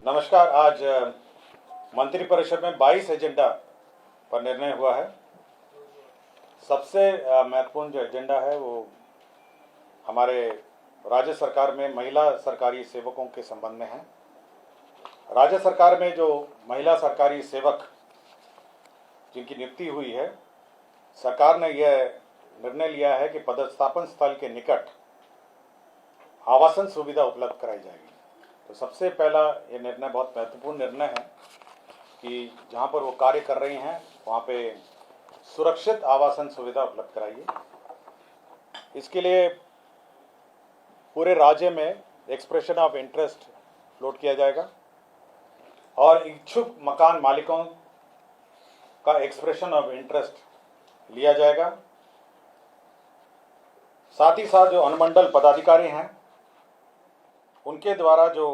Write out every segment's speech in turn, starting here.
नमस्कार। आज मंत्रिपरिषद में 22 एजेंडा पर निर्णय हुआ है। सबसे महत्वपूर्ण जो एजेंडा है वो हमारे राज्य सरकार में महिला सरकारी सेवकों के संबंध में है। राज्य सरकार में जो महिला सरकारी सेवक जिनकी नियुक्ति हुई है, सरकार ने यह निर्णय लिया है कि पदस्थापन स्थल के निकट आवासन सुविधा उपलब्ध कराई जाएगी। तो सबसे पहला ये निर्णय बहुत महत्वपूर्ण निर्णय है कि जहाँ पर वो कार्य कर रही हैं वहाँ पे सुरक्षित आवासन सुविधा उपलब्ध कराइए। इसके लिए पूरे राज्य में एक्सप्रेशन ऑफ इंटरेस्ट लोड किया जाएगा और इच्छुक मकान मालिकों का एक्सप्रेशन ऑफ इंटरेस्ट लिया जाएगा। साथ ही साथ जो अनुमंडल पदाधिकारी हैं उनके द्वारा जो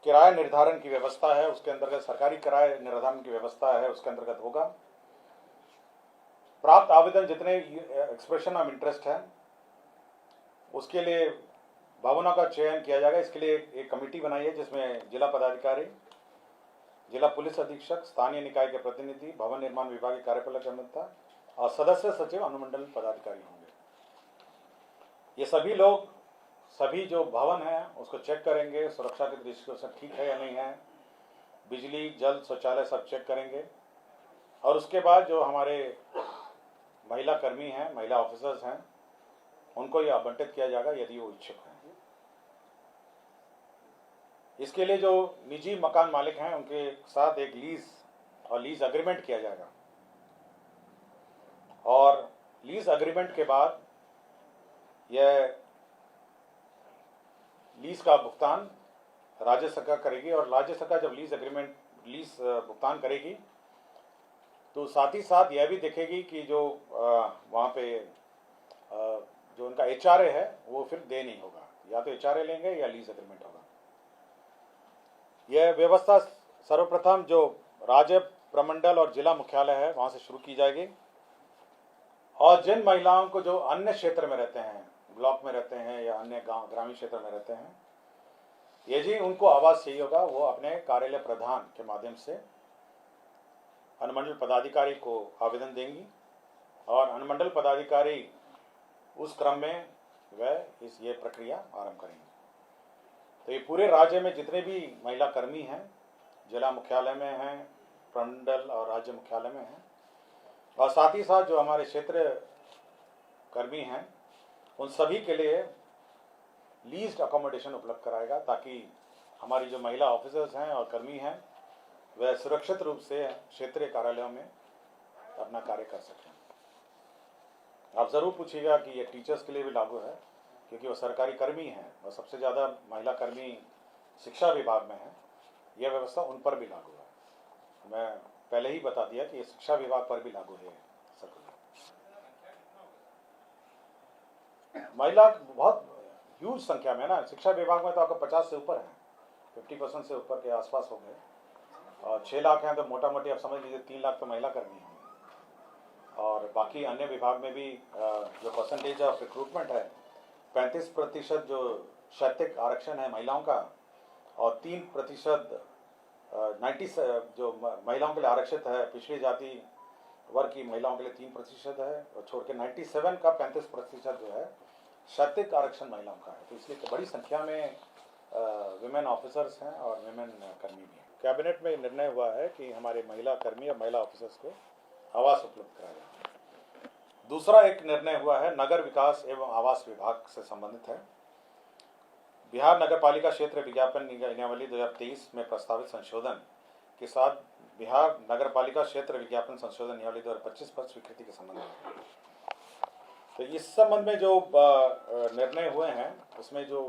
किराया निर्धारण की व्यवस्था है उसके अंतर्गत सरकारी किराया निर्धारण की व्यवस्था है उसके अंतर्गत होगा। प्राप्त आवेदन जितने एक्सप्रेशन ऑफ इंटरेस्ट है उसके लिए भवनों का चयन किया जाएगा। इसके लिए एक कमेटी बनाई है जिसमें जिला पदाधिकारी, जिला पुलिस अधीक्षक, स्थानीय निकाय के प्रतिनिधि, भवन निर्माण विभाग के कार्यपालक अभियंता और सदस्य सचिव अनुमंडल पदाधिकारी होंगे। ये सभी लोग सभी जो भवन है उसको चेक करेंगे, सुरक्षा की दृष्टि से ठीक है या नहीं है, बिजली, जल, शौचालय सब चेक करेंगे। और उसके बाद जो हमारे महिला कर्मी हैं, महिला ऑफिसर्स हैं, उनको ये आवंटित किया जाएगा यदि वो इच्छुक हैं। इसके लिए जो निजी मकान मालिक हैं उनके साथ एक लीज अग्रीमेंट किया जाएगा और लीज अग्रीमेंट के बाद यह लीज का भुगतान राज्य सरकार करेगी और राज्य सरकार जब लीज भुगतान करेगी तो साथ ही साथ यह भी देखेगी कि जो वहाँ पे जो उनका एचआरए है वो फिर दे नहीं होगा, या तो एचआरए लेंगे या लीज एग्रीमेंट होगा। यह व्यवस्था सर्वप्रथम जो राज्य प्रमंडल और जिला मुख्यालय है वहाँ से शुरू की जाएगी और जिन महिलाओं को जो अन्य क्षेत्र में रहते हैं, ब्लॉक में रहते हैं या अन्य गांव ग्रामीण क्षेत्र में रहते हैं, यदि उनको आवास चाहिए होगा वो अपने कार्यालय प्रधान के माध्यम से अनुमंडल पदाधिकारी को आवेदन देंगी और अनुमंडल पदाधिकारी उस क्रम में वह ये प्रक्रिया आरंभ करेंगे। तो ये पूरे राज्य में जितने भी महिला कर्मी हैं, जिला मुख्यालय में हैं, प्रमंडल और राज्य मुख्यालय में हैं और साथ ही साथ जो हमारे क्षेत्र कर्मी हैं उन सभी के लिए लीज्ड अकोमोडेशन उपलब्ध कराएगा ताकि हमारी जो महिला ऑफिसर्स हैं और कर्मी हैं वह सुरक्षित रूप से क्षेत्रीय कार्यालयों में अपना कार्य कर सकें। आप ज़रूर पूछिएगा कि ये टीचर्स के लिए भी लागू है क्योंकि वो सरकारी कर्मी हैं और सबसे ज़्यादा महिला कर्मी शिक्षा विभाग में है। यह व्यवस्था उन पर भी लागू है। मैं पहले ही बता दिया कि ये शिक्षा विभाग पर भी लागू है। महिला बहुत ह्यूज संख्या में ना, शिक्षा विभाग में तो आपका 50 से ऊपर है, 50% से ऊपर के आसपास हो गए और 6 लाख हैं तो मोटा मोटी आप समझ लीजिए 3 लाख तो महिला कर्मी हैं और बाकी अन्य विभाग में भी जो परसेंटेज ऑफ रिक्रूटमेंट है 35% जो शैक्षिक आरक्षण है महिलाओं का और 3% 90 जो महिलाओं के लिए आरक्षित है, पिछड़ी जाति वर्ग की महिलाओं के लिए 3% है और छोड़ के 97 का 35% जो है शैक्षिक आरक्षण महिलाओं का है। तो इसलिए बड़ी संख्या में विमेन ऑफिसर्स हैं और विमेन कर्मी भी हैं। कैबिनेट में निर्णय हुआ है कि हमारे महिला कर्मी और महिला ऑफिसर्स को आवास उपलब्ध कराया जाए। दूसरा एक निर्णय हुआ है नगर विकास एवं आवास विभाग से संबंधित है। बिहार नगर पालिका क्षेत्र विज्ञापन नियमावली 2023 में प्रस्तावित संशोधन के साथ बिहार नगर पालिका क्षेत्र विज्ञापन संशोधन नियमावली 2025 पर स्वीकृति के संबंध में, तो इस संबंध में जो निर्णय हुए हैं उसमें जो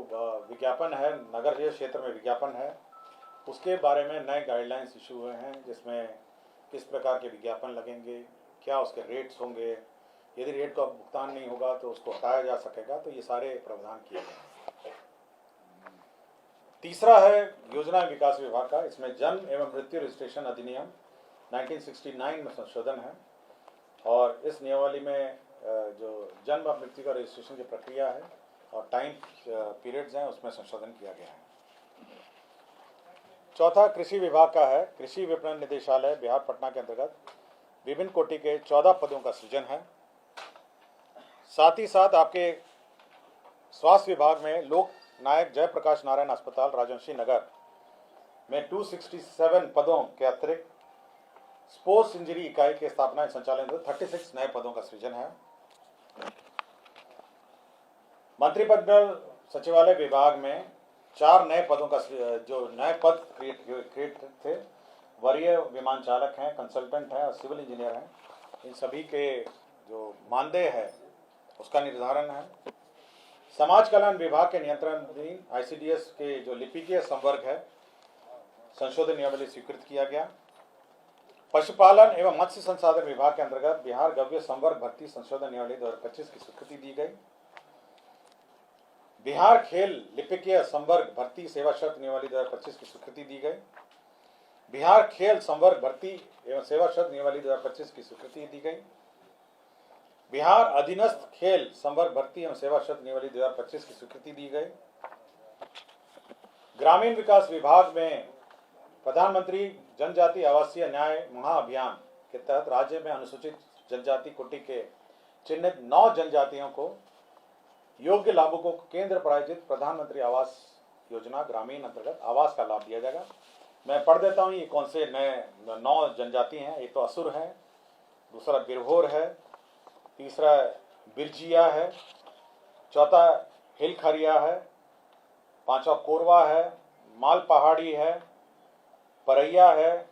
विज्ञापन है, नगर क्षेत्र में विज्ञापन है, उसके बारे में नए गाइडलाइंस इशू हुए हैं जिसमें किस प्रकार के विज्ञापन लगेंगे, क्या उसके रेट्स होंगे, यदि रेट का भुगतान नहीं होगा तो उसको हटाया जा सकेगा। तो ये सारे प्रावधान किए गए हैं। तीसरा है योजना विकास विभाग का। इसमें जन्म एवं मृत्यु रजिस्ट्रेशन अधिनियम 1969 में संशोधन है और इस नियमावली में जो जन्म और मृत्यु का रजिस्ट्रेशन की प्रक्रिया है और टाइम पीरियड्स हैं उसमें संशोधन किया गया है। चौथा कृषि विभाग का है। कृषि विपणन निदेशालय बिहार पटना के अंतर्गत विभिन्न कोटि के 14 पदों का सृजन है। साथ ही साथ आपके स्वास्थ्य विभाग में लोक नायक जयप्रकाश नारायण अस्पताल राजवंशी नगर में 267 पदों के अतिरिक्त स्पोर्ट्स इंजरी इकाई के स्थापना संचालन 36 नए पदों का सृजन है। मंत्रिमंडल सचिवालय विभाग में 4 नए पदों का जो नए पद क्रिएट थे, वरीय विमान चालक हैं, कंसल्टेंट हैं और सिविल इंजीनियर हैं। इन सभी के जो मानदेय है उसका निर्धारण है। समाज कल्याण विभाग के नियंत्रणाधीन ICDS के जो लिपिकीय संवर्ग है संशोधन नियमावली स्वीकृत किया गया। पशुपालन एवं मत्स्य संसाधन विभाग के अंतर्गत बिहार गव्य संवर्ग भर्ती संशोधन नियमावली 2025 की स्वीकृति दी गई। बिहार खेल लिपिकीय संवर्ग भर्ती सेवा शर्त नियमावली 2025 की स्वीकृति दी गई। बिहार खेल संवर्ग भर्ती एवं सेवा शर्त नियमावली 2025 की स्वीकृति दी गई। बिहार अधीनस्थ खेल संवर्ग भर्ती एवं सेवा शर्त नियमावली 2025 की स्वीकृति दी गई। ग्रामीण विकास विभाग में प्रधानमंत्री जनजाति आवासीय न्याय महाअभियान के तहत राज्य में अनुसूचित जनजाति कोटि के चिन्हित 9 जनजातियों को योग्य लाभुकों को केंद्र प्रायोजित प्रधानमंत्री आवास योजना ग्रामीण अंतर्गत आवास का लाभ दिया जाएगा। मैं पढ़ देता हूँ ये कौन से नए 9 जनजाति हैं। एक तो असुर है, दूसरा बिरहोर है, तीसरा बिरजिया है, चौथा हिलखरिया है, पांचवा कोरवा है, माल पहाड़ी है, परैया है,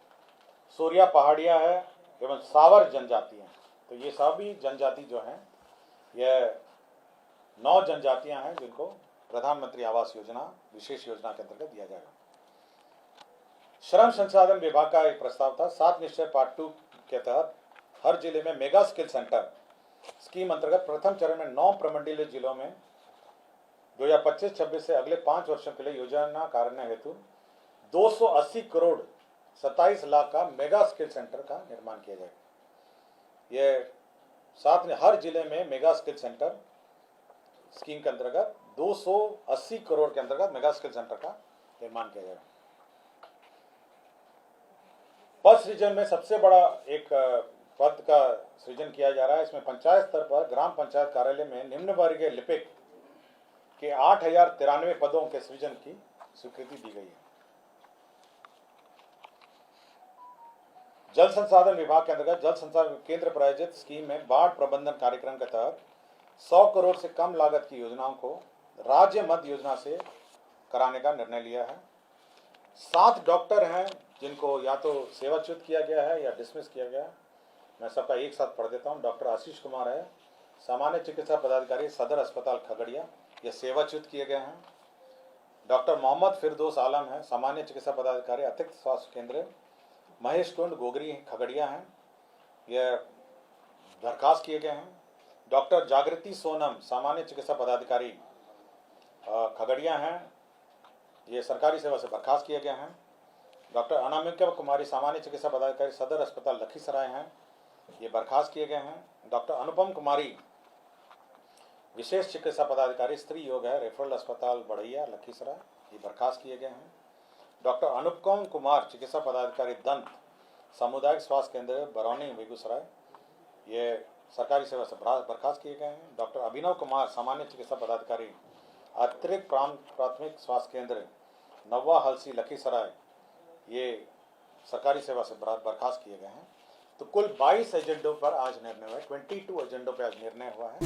सूर्या पहाड़िया है एवं सावर जनजाति हैं। तो ये सभी जनजाति जो हैं यह 9 जनजातियां हैं जिनको प्रधानमंत्री आवास योजना विशेष योजना के अंतर्गत दिया जाएगा। श्रम संसाधन विभाग का एक प्रस्ताव था। 7 निश्चय पार्ट 2 के तहत हर जिले में मेगा स्किल सेंटर स्कीम अंतर्गत प्रथम चरण में 9 प्रमंडलीय जिलों में 2025-26 से अगले 5 वर्षों के लिए योजना कार्यान्वयन हेतु 280 करोड़ 27 लाख का मेगा स्किल सेंटर का निर्माण किया जाएगा। यह साथ में हर जिले में मेगा स्किल सेंटर स्कीम के अंतर्गत 280 करोड़ के अंतर्गत मेगा स्किल सेंटर का निर्माण किया जाएगा। पद सृजन में सबसे बड़ा एक पद का सृजन किया जा रहा है। इसमें पंचायत स्तर पर ग्राम पंचायत कार्यालय में निम्न वर्गीय लिपिक के 8093 पदों के सृजन की स्वीकृति दी गई है। जल संसाधन विभाग के अंतर्गत जल संसाधन केंद्र प्रायोजित स्कीम में बाढ़ प्रबंधन कार्यक्रम के तहत 100 करोड़ से कम लागत की योजनाओं को राज्य मध्य योजना से कराने का निर्णय लिया है। 7 डॉक्टर हैं जिनको या तो सेवाच्युत किया गया है या डिसमिस किया गया है। मैं सबका एक साथ पढ़ देता हूँ। डॉक्टर आशीष कुमार है, सामान्य चिकित्सा पदाधिकारी सदर अस्पताल खगड़िया, ये सेवाच्युत किए गए हैं। डॉक्टर मोहम्मद फिरदौस आलम है, सामान्य चिकित्सा पदाधिकारी अतिरिक्त स्वास्थ्य केंद्र महेश कुंड गोगरी खगड़िया हैं, यह बर्खास्त किए गए हैं। डॉक्टर जागृति सोनम सामान्य चिकित्सा पदाधिकारी खगड़िया हैं, ये सरकारी सेवा से बर्खास्त किए गए हैं। डॉक्टर अनामिका कुमारी सामान्य चिकित्सा पदाधिकारी सदर अस्पताल लखीसराय हैं, ये बर्खास्त किए गए हैं। डॉक्टर अनुपम कुमारी विशेष चिकित्सा पदाधिकारी स्त्री योग है, रेफरल अस्पताल बढ़ैया लखीसराय, ये बर्खास्त किए गए हैं। डॉक्टर अनुपम कुमार चिकित्सा पदाधिकारी दंत सामुदायिक स्वास्थ्य केंद्र बरौनी बेगूसराय, ये सरकारी सेवा से बर्खास्त किए गए हैं। डॉक्टर अभिनव कुमार सामान्य चिकित्सा पदाधिकारी अतिरिक्त प्राथमिक स्वास्थ्य केंद्र नवा हलसी लखीसराय, ये सरकारी सेवा से बर्खास्त किए गए हैं। तो कुल 22 एजेंडों पर आज निर्णय हुआ है। 22 एजेंडों पर आज निर्णय हुआ है।